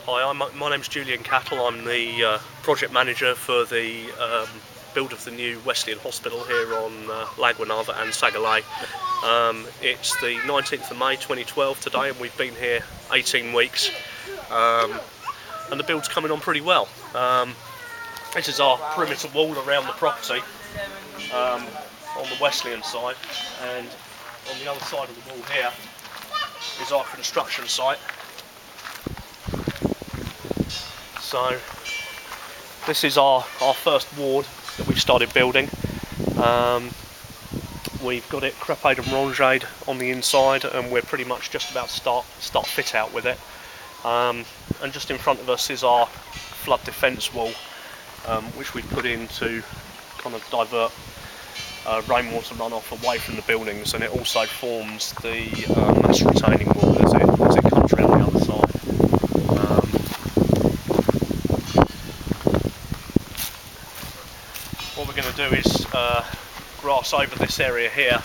Hi, my name's Julian Cattle. I'm the project manager for the build of the new Wesleyan hospital here on Gonave and Sagalay. It's the 19th of May 2012 today, and we've been here 18 weeks, and the build's coming on pretty well. This is our perimeter wall around the property on the Wesleyan side, and on the other side of the wall here is our construction site. So this is our first ward that we've started building. We've got it creped and ranged on the inside, and we're pretty much just about to start fit out with it. And just in front of us is our flood defence wall, which we've put in to kind of divert rainwater runoff away from the buildings, and it also forms the mass retaining wall as it comes around the other side. What we're going to do is grass over this area here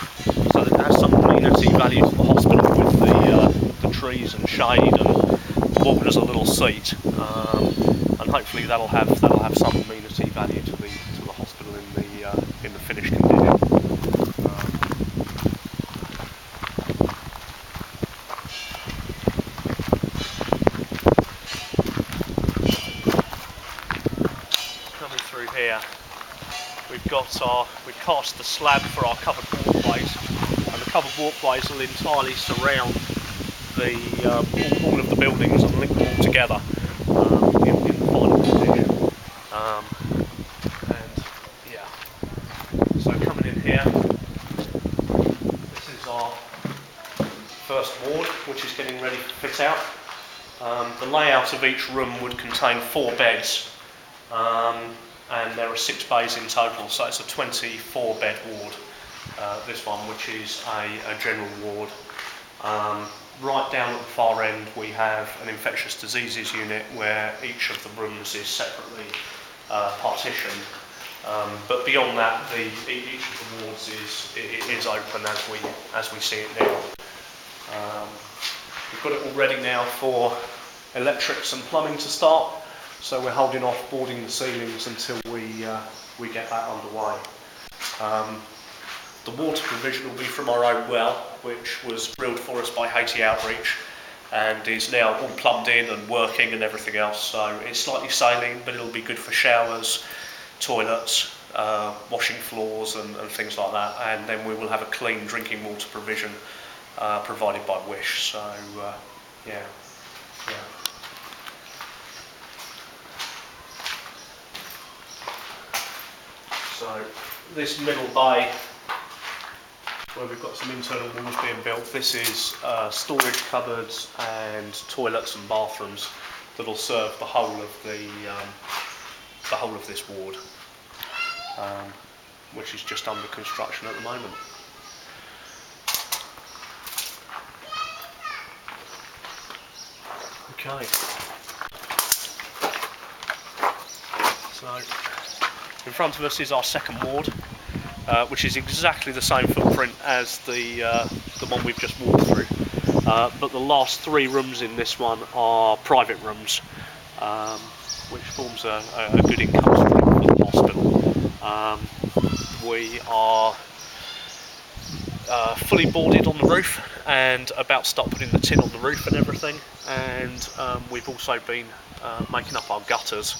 so that it has some amenity value to the hospital with the trees and shade and water as a little seat, and hopefully that'll have some amenity value to the hospital in the finished condition. Coming through here, we've cast the slab for our covered walkways, and the covered walkways will entirely surround all of the buildings and link them all together in the final condition. And yeah, so coming in here, this is our first ward, which is getting ready to fit out. The layout of each room would contain 4 beds. And there are 6 bays in total, so it's a 24-bed ward, this one, which is a general ward. Right down at the far end we have an infectious diseases unit where each of the rooms is separately partitioned, but beyond that each of the wards is open as we see it now. We've got it all ready now for electrics and plumbing to start, so we're holding off boarding the ceilings until we get that underway. The water provision will be from our own well, which was drilled for us by Haiti Outreach and is now all plumbed in and working and everything else. So it's slightly saline, but it'll be good for showers, toilets, washing floors and things like that. And then we will have a clean drinking water provision provided by Wish. So yeah. So this middle bay, where we've got some internal walls being built, this is storage cupboards and toilets and bathrooms that will serve the whole of this ward, which is just under construction at the moment. Okay. So in front of us is our second ward, which is exactly the same footprint as the one we've just walked through, but the last 3 rooms in this one are private rooms, which forms a good income stream for the hospital. We are fully boarded on the roof and about to start putting the tin on the roof and everything, and we've also been making up our gutters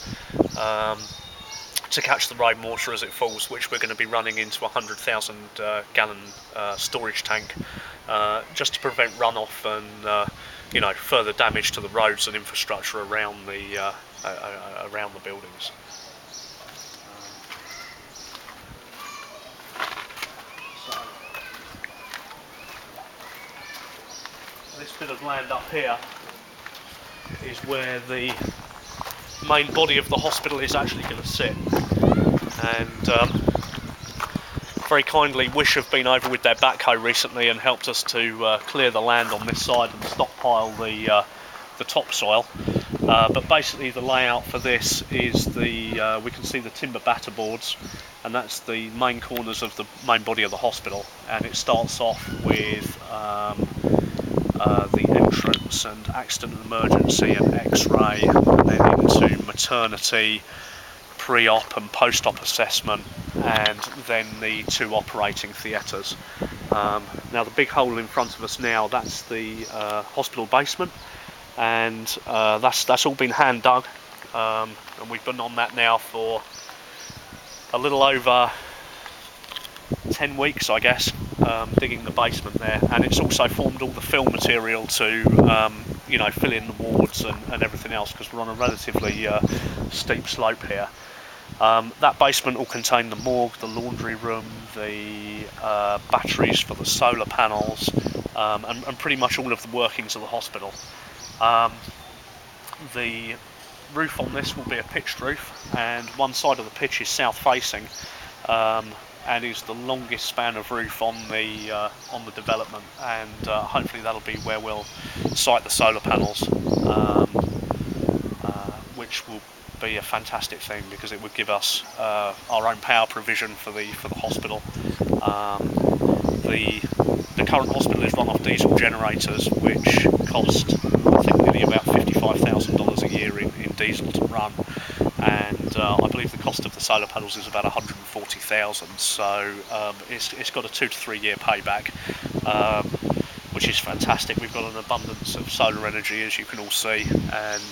to catch the rainwater as it falls, which we're going to be running into a 100,000 gallon storage tank, just to prevent runoff and further damage to the roads and infrastructure around the buildings. So this bit of land up here is where the main body of the hospital is actually going to sit, and very kindly Wish have been over with their backhoe recently and helped us to clear the land on this side and stockpile the topsoil, but basically the layout for this is we can see the timber batter boards, and that's the main corners of the main body of the hospital, and it starts off with the entrance and accident and emergency and x-ray, and then into maternity, pre-op and post-op assessment, and then the 2 operating theatres. Now the big hole in front of us now, that's the hospital basement, and that's all been hand dug, and we've been on that now for a little over 10 weeks, I guess, digging the basement there, and it's also formed all the fill material to you know, fill in the wards and everything else, because we're on a relatively steep slope here. That basement will contain the morgue, the laundry room, the batteries for the solar panels, and pretty much all of the workings of the hospital. The roof on this will be a pitched roof, and one side of the pitch is south facing, and is the longest span of roof on the development, and hopefully that'll be where we'll site the solar panels, which will be a fantastic thing, because it would give us our own power provision for the hospital. The current hospital is run off diesel generators, which cost, I think, nearly about $55,000 a year in diesel to run, and I believe the cost of the solar panels is about $140,000. So it's got a 2 to 3 year payback, which is fantastic. We've got an abundance of solar energy, as you can all see, and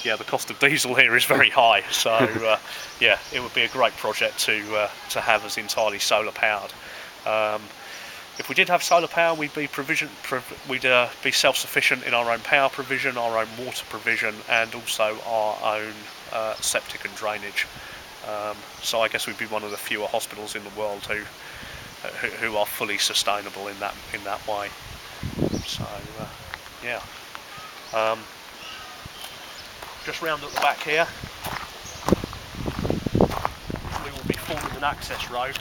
yeah, the cost of diesel here is very high, so yeah, it would be a great project to have as entirely solar powered. If we did have solar power, we'd be be self-sufficient in our own power provision, our own water provision, and also our own septic and drainage. So I guess we'd be one of the fewer hospitals in the world who are fully sustainable in that way. So yeah. Just round at the back here, we will be forming an access road.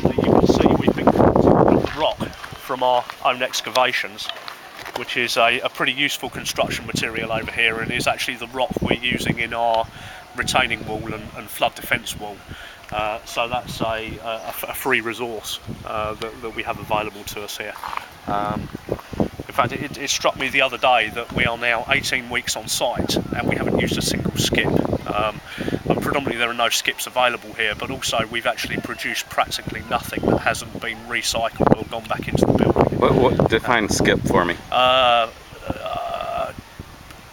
You can see we've been collecting the rock from our own excavations, which is a pretty useful construction material over here, and is actually the rock we're using in our retaining wall and flood defence wall. So that's a free resource that we have available to us here. In fact, it struck me the other day that we are now 18 weeks on site and we haven't used a single skip. And predominantly there are no skips available here, but also we've actually produced practically nothing that hasn't been recycled or gone back into the building. What define skip for me?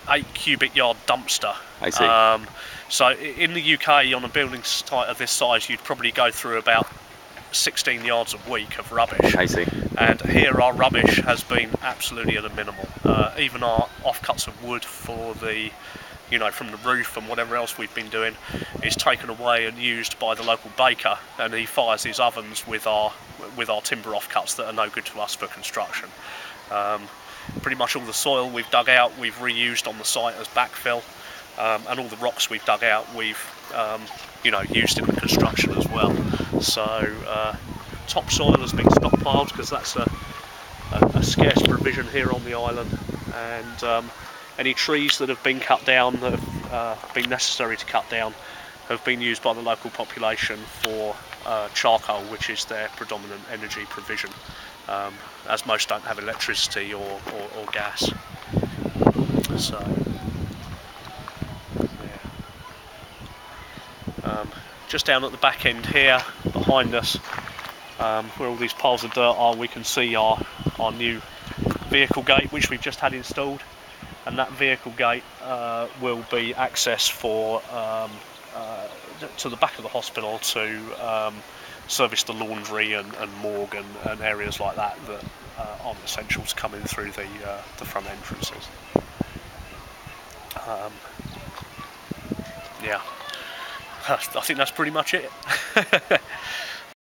8 cubic yard dumpster. I see. So in the UK, on a building site of this size, you'd probably go through about 16 yards a week of rubbish. I see. And here our rubbish has been absolutely at a minimal. Even our offcuts of wood for the, you know, from the roof and whatever else we've been doing is taken away and used by the local baker, and he fires his ovens with our timber offcuts that are no good to us for construction. Pretty much all the soil we've dug out we've reused on the site as backfill, and all the rocks we've dug out we've you know, used in the construction as well. So topsoil has been stockpiled because that's a scarce provision here on the island, and any trees that have been cut down, that have been necessary to cut down, have been used by the local population for charcoal, which is their predominant energy provision, as most don't have electricity or gas. So yeah. Just down at the back end here, behind us, where all these piles of dirt are, we can see our new vehicle gate, which we've just had installed, and that vehicle gate will be access for to the back of the hospital to service the laundry and morgue and areas like that that aren't essential to coming through the front entrances. Yeah, I think that's pretty much it.